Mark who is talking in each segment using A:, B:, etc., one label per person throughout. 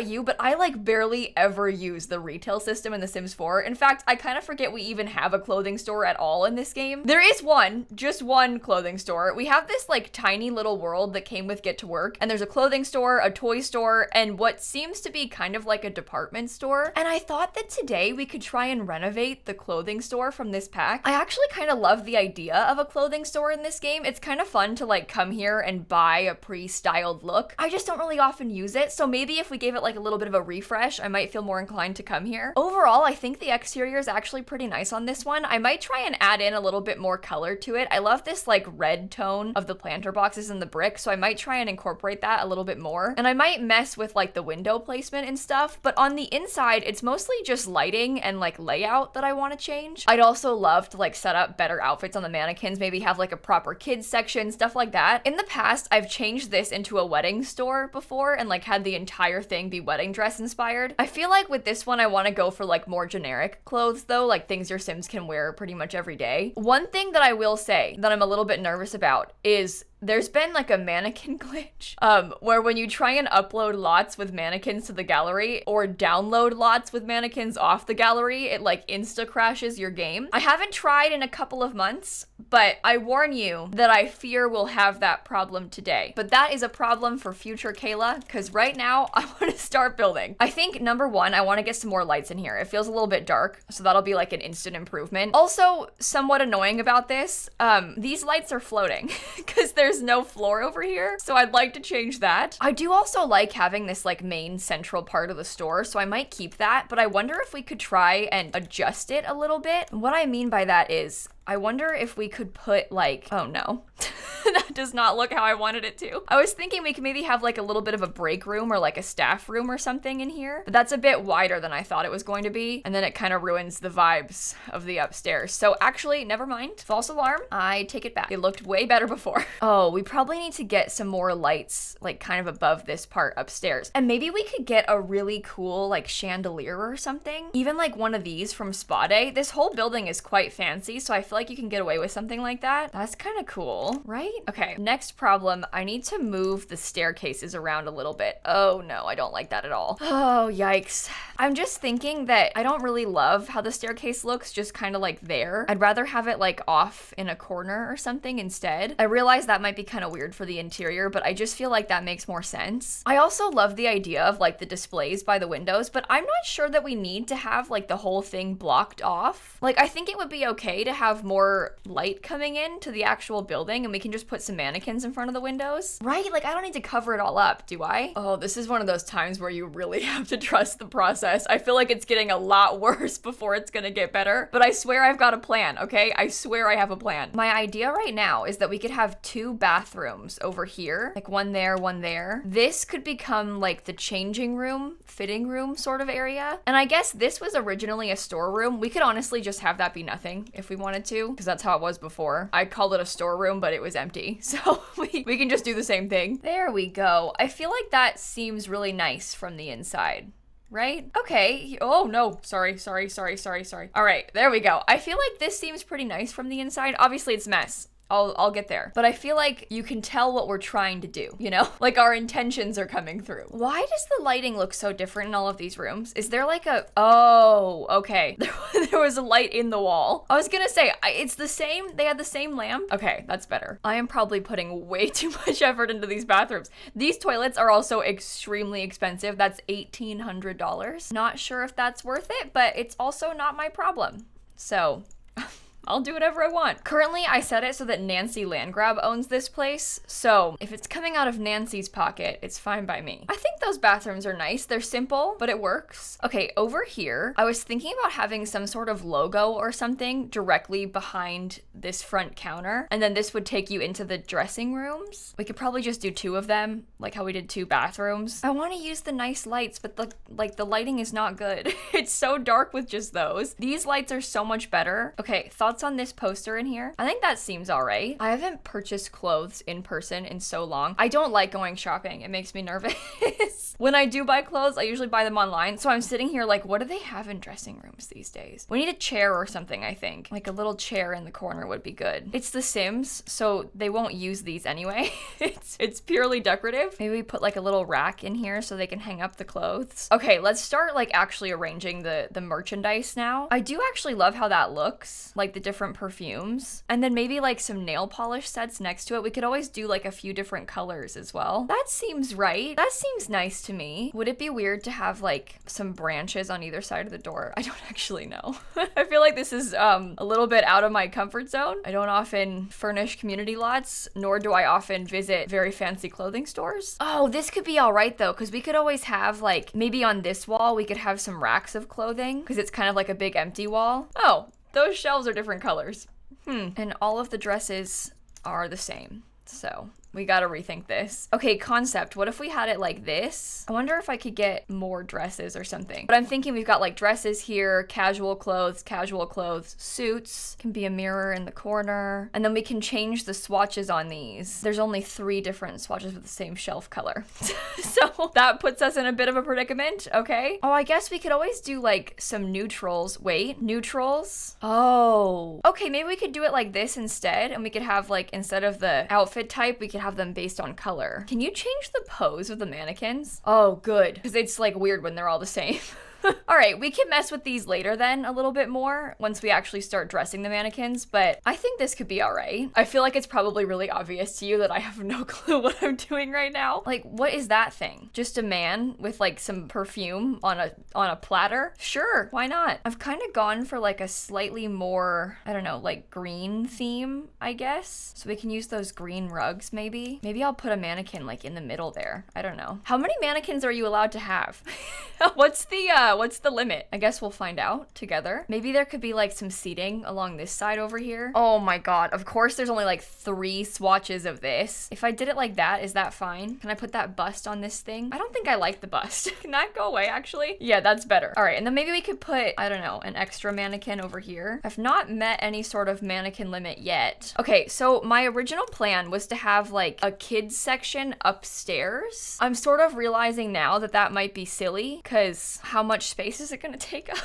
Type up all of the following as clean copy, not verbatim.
A: about you, but I like barely ever use the retail system in The Sims 4. In fact, I kind of forget we even have a clothing store at all in this game. There is one, just one clothing store. We have this like tiny little world that came with Get to Work, and there's a clothing store, a toy store, and what seems to be kind of like a department store. And I thought that today we could try and renovate the clothing store from this pack. I actually kind of love the idea of a clothing store in this game. It's kind of fun to like come here and buy a pre-styled look. I just don't really often use it, so maybe if we gave it like a little bit of a refresh, I might feel more inclined to come here. Overall, I think the exterior is actually pretty nice on this one. I might try and add in a little bit more color to it. I love this like red tone of the planter boxes and the brick, so I might try and incorporate that a little bit more. And I might mess with like the window placement and stuff, but on the inside, it's mostly just lighting and like layout that I want to change. I'd also love to like set up better outfits on the mannequins, maybe have like a proper kids section, stuff like that. In the past, I've changed this into a wedding store before and like had the entire thing be wedding dress inspired. I feel like with this one, I want to go for like more generic clothes though, like things your Sims can wear pretty much every day. One thing that I will say that I'm a little bit nervous about is there's been like a mannequin glitch where when you try and upload lots with mannequins to the gallery or download lots with mannequins off the gallery, it like insta crashes your game. I haven't tried in a couple of months, but I warn you that I fear we'll have that problem today. But that is a problem for future Kayla, because right now I want to start building. I think number one, I want to get some more lights in here. It feels a little bit dark, so that'll be like an instant improvement. Also, somewhat annoying about this, these lights are floating because there's no floor over here, so I'd like to change that. I do also like having this like main central part of the store, so I might keep that, but I wonder if we could try and adjust it a little bit. What I mean by that is I wonder if we could put like, oh no, that does not look how I wanted it to. I was thinking we could maybe have like a little bit of a break room or like a staff room or something in here, but that's a bit wider than I thought it was going to be, and then it kind of ruins the vibes of the upstairs. So actually, never mind. False alarm. I take it back. It looked way better before. Oh, we probably need to get some more lights like kind of above this part upstairs. And maybe we could get a really cool like chandelier or something. Even like one of these from Spa Day. This whole building is quite fancy, so I feel like you can get away with something like that. That's kind of cool, right? Okay, next problem. I need to move the staircases around a little bit. Oh no, I don't like that at all. Oh, yikes. I'm just thinking that I don't really love how the staircase looks just kind of like there. I'd rather have it like off in a corner or something instead. I realize that might be kind of weird for the interior, but I just feel like that makes more sense. I also love the idea of like the displays by the windows, but I'm not sure that we need to have like the whole thing blocked off. Like, I think it would be okay to have more light coming in to the actual building and we can just put some mannequins in front of the windows, right? Like, I don't need to cover it all up, do I? Oh, this is one of those times where you really have to trust the process. I feel like it's getting a lot worse before it's gonna get better, but I swear I've got a plan, okay? I swear I have a plan. My idea right now is that we could have 2 bathrooms over here, like one there, one there. This could become like the changing room, fitting room sort of area. And I guess this was originally a storeroom. We could honestly just have that be nothing if we wanted to, because that's how it was before. I called it a storeroom, but it was empty. So we can just do the same thing. There we go. I feel like that seems really nice from the inside. Right? Okay. Oh no, sorry. All right, there we go. I feel like this seems pretty nice from the inside. Obviously it's a mess. I'll get there. But I feel like you can tell what we're trying to do, you know? Like our intentions are coming through. Why does the lighting look so different in all of these rooms? Is there like a, oh, okay. There was a light in the wall. I was gonna say, it's the same, they had the same lamp. Okay, that's better. I am probably putting way too much effort into these bathrooms. These toilets are also extremely expensive. That's $1,800. Not sure if that's worth it, but it's also not my problem. So I'll do whatever I want. Currently, I set it so that Nancy Landgrab owns this place, so if it's coming out of Nancy's pocket, it's fine by me. I think those bathrooms are nice. They're simple, but it works. Okay, over here, I was thinking about having some sort of logo or something directly behind this front counter, and then this would take you into the dressing rooms. We could probably just do 2 of them, like how we did 2 bathrooms. I want to use the nice lights, but the lighting is not good. It's so dark with just those. These lights are so much better. Okay, thoughts thoughts on this poster in here? I think that seems all right. I haven't purchased clothes in person in so long. I don't like going shopping. It makes me nervous. When I do buy clothes, I usually buy them online. So I'm sitting here like, what do they have in dressing rooms these days? We need a chair or something, I think. Like a little chair in the corner would be good. It's The Sims, so they won't use these anyway. It's purely decorative. Maybe we put like a little rack in here so they can hang up the clothes. Okay, let's start like actually arranging the merchandise now. I do actually love how that looks, like the different perfumes. And then maybe like some nail polish sets next to it. We could always do like a few different colors as well. That seems right. That seems nice to me. Would it be weird to have like some branches on either side of the door? I don't actually know. I feel like this is a little bit out of my comfort zone. I don't often furnish community lots, nor do I often visit very fancy clothing stores. Oh, this could be all right though, because we could always have like, maybe on this wall, we could have some racks of clothing because it's kind of like a big empty wall. Oh, those shelves are different colors. And all of the dresses are the same. So we gotta rethink this. Okay, concept. What if we had it like this? I wonder if I could get more dresses or something. But I'm thinking we've got like dresses here, casual clothes, suits. Can be a mirror in the corner. And then we can change the swatches on these. There's only 3 different swatches with the same shelf color. So that puts us in a bit of a predicament, okay? Oh, I guess we could always do like some neutrals. Wait, neutrals? Oh. Okay, maybe we could do it like this instead. And we could have like, instead of the outfit type, we could have them based on color. Can you change the pose of the mannequins? Oh, good. Because it's like weird when they're all the same. All right, we can mess with these later then a little bit more once we actually start dressing the mannequins, but I think this could be all right. I feel like it's probably really obvious to you that I have no clue what I'm doing right now. Like, what is that thing? Just a man with like some perfume on a platter? Sure, why not? I've kind of gone for like a slightly more, I don't know, like green theme, I guess. So we can use those green rugs maybe. Maybe I'll put a mannequin like in the middle there. I don't know. How many mannequins are you allowed to have? What's the limit? I guess we'll find out together. Maybe there could be like some seating along this side over here. Oh my god, of course there's only like 3 swatches of this. If I did it like that, is that fine? Can I put that bust on this thing? I don't think I like the bust. Can that go away actually? Yeah, that's better. All right, and then maybe we could put, I don't know, an extra mannequin over here. I've not met any sort of mannequin limit yet. Okay, so my original plan was to have like a kids section upstairs. I'm sort of realizing now that that might be silly because how much space is it gonna take up?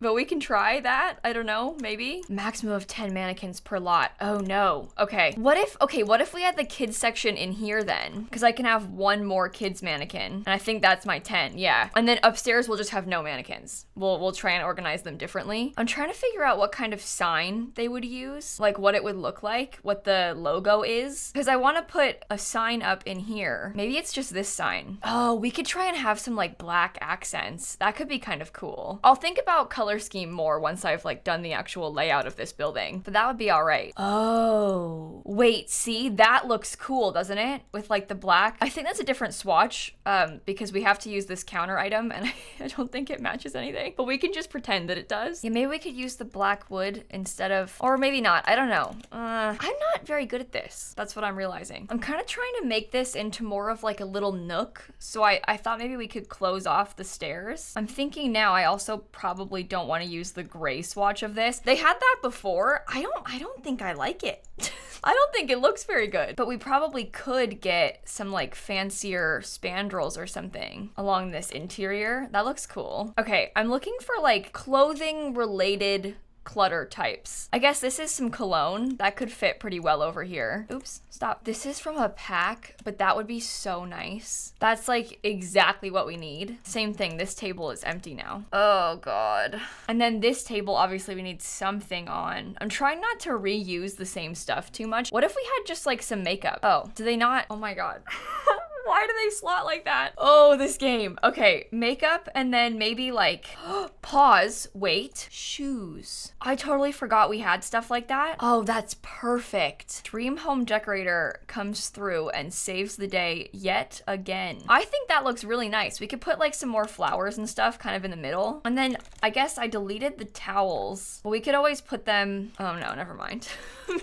A: But we can try that. I don't know, maybe. Maximum of 10 mannequins per lot. Oh no. Okay. What if we had the kids section in here then? Because I can have 1 more kids mannequin. And I think that's my 10, yeah. And then upstairs we'll just have no mannequins. We'll try and organize them differently. I'm trying to figure out what kind of sign they would use. Like what it would look like, what the logo is. Because I want to put a sign up in here. Maybe it's just this sign. Oh, we could try and have some like black accents. That could be kind of cool. I'll think about color scheme more once I've like done the actual layout of this building, but that would be all right. Oh, wait, see, that looks cool, doesn't it? With like the black. I think that's a different swatch because we have to use this counter item and I don't think it matches anything, but we can just pretend that it does. Yeah, maybe we could use the black wood instead of, or maybe not. I don't know. I'm not very good at this. That's what I'm realizing. I'm kind of trying to make this into more of like a little nook. So I thought maybe we could close off the stairs. I'm thinking now I also probably don't want to use the gray swatch of this. They had that before. I don't think I like it. I don't think it looks very good, but we probably could get some like fancier spandrels or something along this interior. That looks cool. Okay, I'm looking for like clothing related clutter types. I guess this is some cologne that could fit pretty well over here. Oops, stop. This is from a pack, but that would be so nice. That's like exactly what we need. Same thing, this table is empty now. Oh god. And then this table, obviously we need something on. I'm trying not to reuse the same stuff too much. What if we had just like some makeup? Oh, do they not? Oh my god. Why do they slot like that? Oh, this game. Okay, makeup and then maybe like, pause, wait, shoes. I totally forgot we had stuff like that. Oh, that's perfect. Dream home decorator comes through and saves the day yet again. I think that looks really nice. We could put like some more flowers and stuff kind of in the middle. And then I guess I deleted the towels. But we could always put them, oh no, never mind.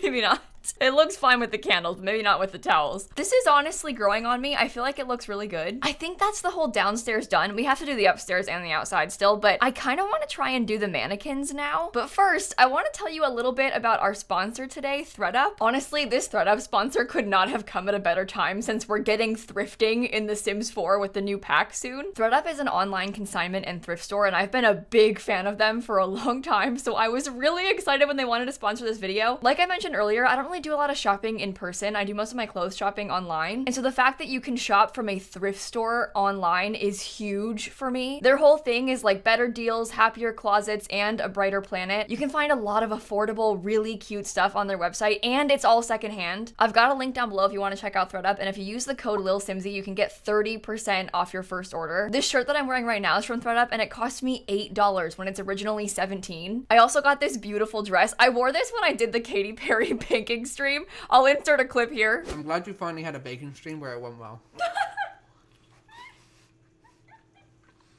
A: Maybe not. It looks fine with the candles, but maybe not with the towels. This is honestly growing on me. I feel like it looks really good. I think that's the whole downstairs done. We have to do the upstairs and the outside still, but I kind of want to try and do the mannequins now. But first, I want to tell you a little bit about our sponsor today, ThredUp. Honestly, this ThredUp sponsor could not have come at a better time since we're getting thrifting in The Sims 4 with the new pack soon. ThredUp is an online consignment and thrift store, and I've been a big fan of them for a long time, so I was really excited when they wanted to sponsor this video. Like I mentioned earlier, I don't really do a lot of shopping in person. I do most of my clothes shopping online, and so the fact that you can shop from a thrift store online is huge for me. Their whole thing is like better deals, happier closets, and a brighter planet. You can find a lot of affordable, really cute stuff on their website, and it's all secondhand. I've got a link down below if you want to check out ThredUp, and if you use the code lilsimsie, you can get 30% off your first order. This shirt that I'm wearing right now is from ThredUp, and it cost me $8 when it's originally $17. I also got this beautiful dress. I wore this when I did the Katy Perry baking stream. I'll insert a clip here.
B: I'm glad you finally had a baking stream where it went well.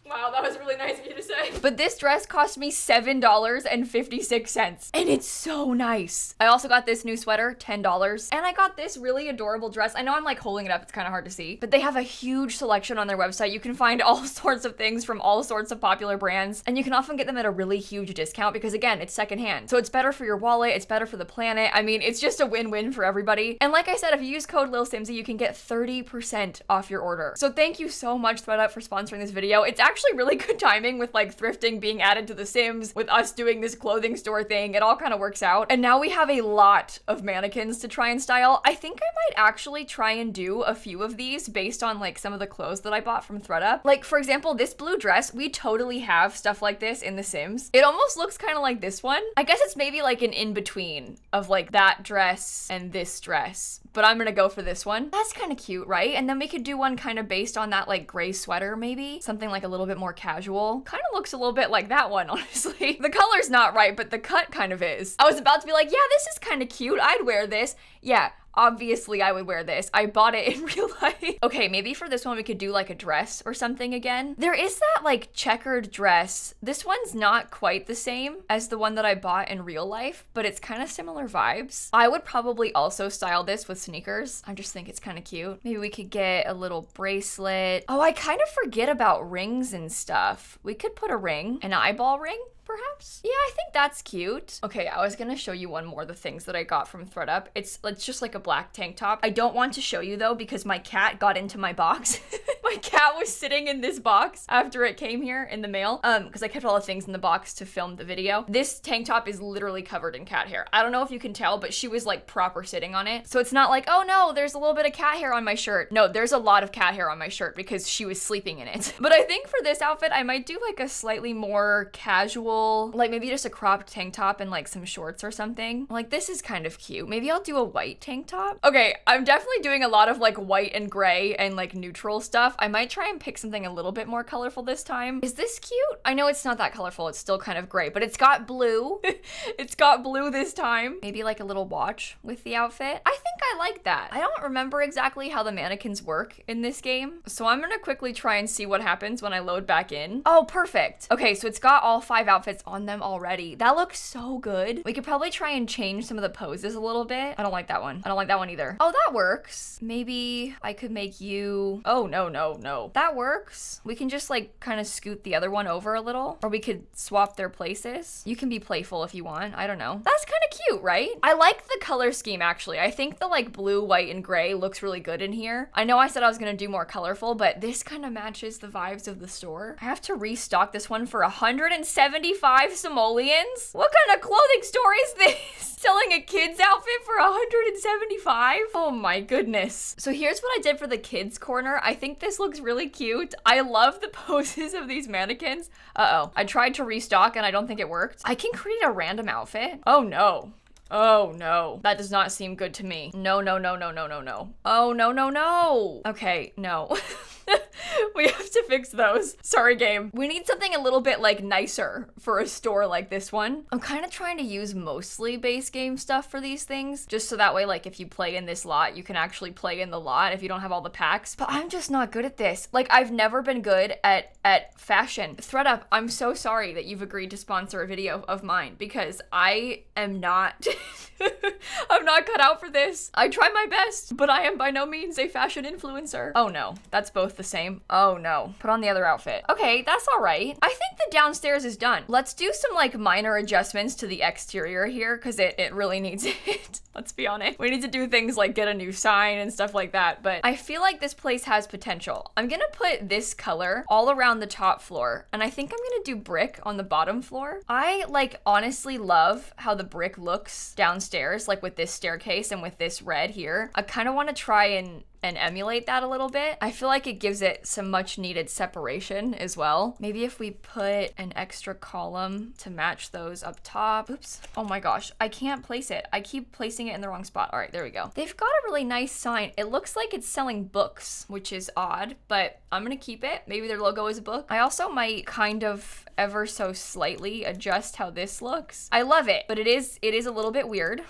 A: Wow, that was really nice of you to say. But this dress cost me $7.56, and it's so nice. I also got this new sweater, $10, and I got this really adorable dress. I know I'm like holding it up, it's kind of hard to see, but they have a huge selection on their website. You can find all sorts of things from all sorts of popular brands, and you can often get them at a really huge discount because again, it's secondhand. So it's better for your wallet, it's better for the planet. I mean, it's just a win-win for everybody. And like I said, if you use code lilsimsie, you can get 30% off your order. So thank you so much, ThredUp, for sponsoring this video. It's actually really good timing with like thrifting being added to The Sims, with us doing this clothing store thing. It all kind of works out. And now we have a lot of mannequins to try and style. I think I might actually try and do a few of these based on like some of the clothes that I bought from ThredUp. Like for example, this blue dress, we totally have stuff like this in The Sims. It almost looks kind of like this one. I guess it's maybe like an in-between of like that dress and this dress, but I'm gonna go for this one. That's kind of cute, right? And then we could do one kind of based on that like gray sweater maybe. Something like a little bit more casual. Kind of looks a little bit like that one, honestly. The color's not right, but the cut kind of is. I was about to be like, yeah, this is kind of cute. I'd wear this. Yeah. Obviously, I would wear this. I bought it in real life. Okay, maybe for this one, we could do like a dress or something again. There is that like checkered dress. This one's not quite the same as the one that I bought in real life, but it's kind of similar vibes. I would probably also style this with sneakers. I just think it's kind of cute. Maybe we could get a little bracelet. Oh, I kind of forget about rings and stuff. We could put a ring, an eyeball ring. Perhaps? Yeah, I think that's cute. Okay, I was gonna show you one more of the things that I got from ThredUp. It's just like a black tank top. I don't want to show you though because my cat got into my box. My cat was sitting in this box after it came here in the mail because I kept all the things in the box to film the video. This tank top is literally covered in cat hair. I don't know if you can tell, but she was like proper sitting on it. So it's not like, oh no, there's a little bit of cat hair on my shirt. No, there's a lot of cat hair on my shirt because she was sleeping in it. But I think for this outfit, I might do like a slightly more casual, like maybe just a cropped tank top and like some shorts or something. Like this is kind of cute. Maybe I'll do a white tank top. Okay, I'm definitely doing a lot of like white and gray and like neutral stuff. I might try and pick something a little bit more colorful this time. Is this cute? I know it's not that colorful. It's still kind of gray, but it's got blue. It's got blue this time. Maybe like a little watch with the outfit. I think I like that. I don't remember exactly how the mannequins work in this game, so I'm gonna quickly try and see what happens when I load back in. Oh, perfect. Okay, so it's got all 5 outfits on them already. That looks so good. We could probably try and change some of the poses a little bit. I don't like that one. I don't like that one either. Oh, that works. Maybe I could make you... Oh, no. That works. We can just like kind of scoot the other one over a little, or we could swap their places. You can be playful if you want. I don't know. That's kind of cute, right? I like the color scheme actually. I think the like blue, white, and gray looks really good in here. I know I said I was gonna do more colorful, but this kind of matches the vibes of the store. I have to restock this one for 175 simoleons? What kind of clothing store is this? Selling a kid's outfit for 175? Oh my goodness. So here's what I did for the kids corner. I think this looks really cute. I love the poses of these mannequins. Uh-oh. I tried to restock and I don't think it worked. I can create a random outfit. Oh no. Oh no, that does not seem good to me. No. Oh no. Okay, no. We have to fix those. Sorry, game. We need something a little bit like nicer for a store like this one. I'm kind of trying to use mostly base game stuff for these things, just so that way, like, if you play in this lot, you can actually play in the lot if you don't have all the packs. But I'm just not good at this. Like, I've never been good at fashion. ThredUp, I'm so sorry that you've agreed to sponsor a video of mine because I am not I'm not cut out for this. I try my best, but I am by no means a fashion influencer. Oh no, that's both the same. Oh no, put on the other outfit. Okay, that's all right. I think the downstairs is done. Let's do some like minor adjustments to the exterior here because it really needs it. Let's be honest. We need to do things like get a new sign and stuff like that, but I feel like this place has potential. I'm gonna put this color all around the top floor, and I think I'm gonna do brick on the bottom floor. I like honestly love how the brick looks downstairs, like with this staircase and with this red here. I kind of want to try and emulate that a little bit. I feel like it gives it some much needed separation as well. Maybe if we put an extra column to match those up top. Oops. Oh my gosh, I can't place it. I keep placing it in the wrong spot. All right, there we go. They've got a really nice sign. It looks like it's selling books, which is odd, but I'm gonna keep it. Maybe their logo is a book. I also might kind of ever so slightly adjust how this looks. I love it, but it is a little bit weird.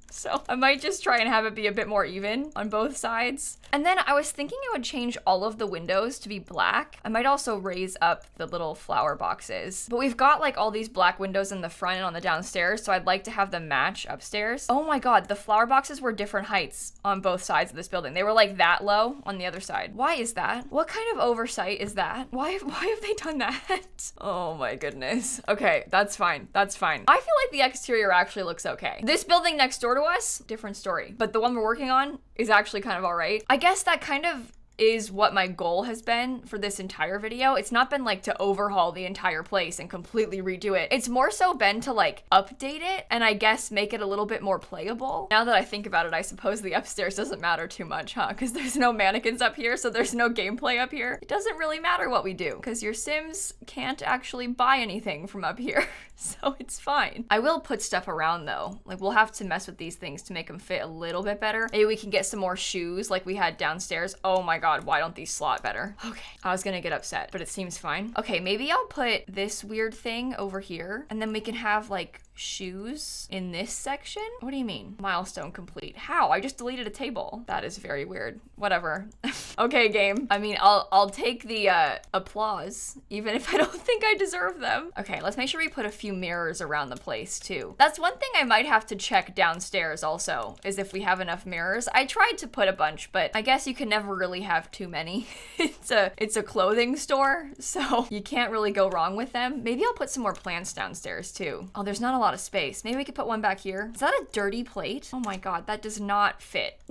A: So I might just try and have it be a bit more even on both sides. And then I was thinking I would change all of the windows to be black. I might also raise up the little flower boxes. But we've got like all these black windows in the front and on the downstairs, so I'd like to have them match upstairs. Oh my god, the flower boxes were different heights on both sides of this building. They were like that low on the other side. Why is that? What kind of oversight is that? Why have they done that? Oh my goodness. Okay, that's fine. That's fine. I feel like the exterior actually looks okay. This building next door to us, different story. But the one we're working on is actually kind of all right. I guess that kind of is what my goal has been for this entire video. It's not been like to overhaul the entire place and completely redo it. It's more so been to like update it and I guess make it a little bit more playable. Now that I think about it, I suppose the upstairs doesn't matter too much, huh? Because there's no mannequins up here, so there's no gameplay up here. It doesn't really matter what we do because your Sims can't actually buy anything from up here. So it's fine. I will put stuff around though. Like we'll have to mess with these things to make them fit a little bit better. Maybe we can get some more shoes like we had downstairs. Oh my god, why don't these slot better? Okay, I was gonna get upset, but it seems fine. Okay, maybe I'll put this weird thing over here and then we can have like shoes in this section. What do you mean? Milestone complete. How? I just deleted a table. That is very weird. Whatever. Okay, game. I mean, I'll take the applause, even if I don't think I deserve them. Okay, let's make sure we put a few mirrors around the place too. That's one thing I might have to check downstairs also, is if we have enough mirrors. I tried to put a bunch, but I guess you can never really have too many. It's a clothing store, so you can't really go wrong with them. Maybe I'll put some more plants downstairs too. Oh, there's not a lot of space. Maybe we could put one back here. Is that a dirty plate? Oh my god, that does not fit.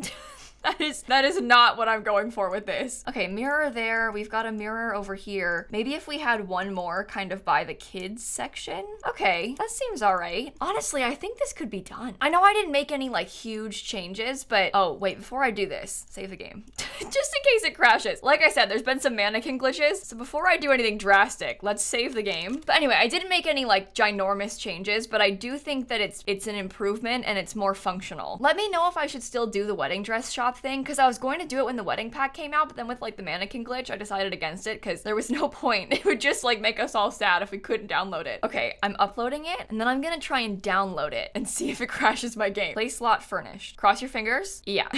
A: That is not what I'm going for with this. Okay, mirror there. We've got a mirror over here. Maybe if we had one more kind of by the kids section. Okay, that seems all right. Honestly, I think this could be done. I know I didn't make any like huge changes, but oh wait, before I do this, save the game. Just in case it crashes. Like I said, there's been some mannequin glitches. So before I do anything drastic, let's save the game. But anyway, I didn't make any like ginormous changes, but I do think that it's an improvement and it's more functional. Let me know if I should still do the wedding dress shop thing, because I was going to do it when the wedding pack came out, but then with like the mannequin glitch, I decided against it because there was no point. It would just like make us all sad if we couldn't download it. Okay, I'm uploading it and then I'm gonna try and download it and see if it crashes my game. Place slot furnished. Cross your fingers. Yeah.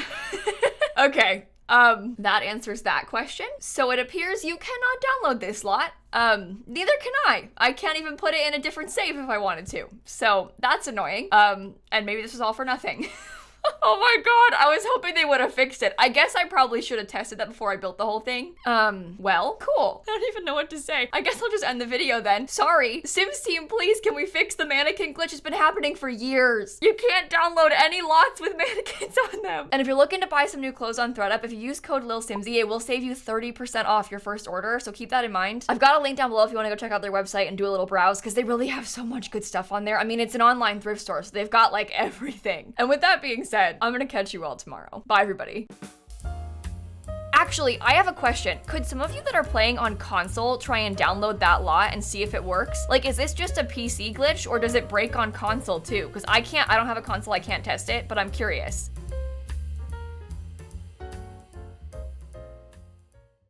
A: Okay. That answers that question. So it appears you cannot download this lot. Neither can I. I can't even put it in a different save if I wanted to. So that's annoying. And maybe this was all for nothing. Oh my god, I was hoping they would have fixed it. I guess I probably should have tested that before I built the whole thing. Well, cool. I don't even know what to say. I guess I'll just end the video then. Sorry. Sims team, please, can we fix the mannequin glitch? It's been happening for years. You can't download any lots with mannequins on them. And if you're looking to buy some new clothes on ThredUp, if you use code lilsimsie, it will save you 30% off your first order, so keep that in mind. I've got a link down below if you want to go check out their website and do a little browse, because they really have so much good stuff on there. I mean, it's an online thrift store, so they've got like everything. And with that being said, I'm gonna catch you all tomorrow. Bye, everybody. Actually, I have a question. Could some of you that are playing on console try and download that lot and see if it works? Like, is this just a PC glitch or does it break on console too? Because I don't have a console, I can't test it, but I'm curious.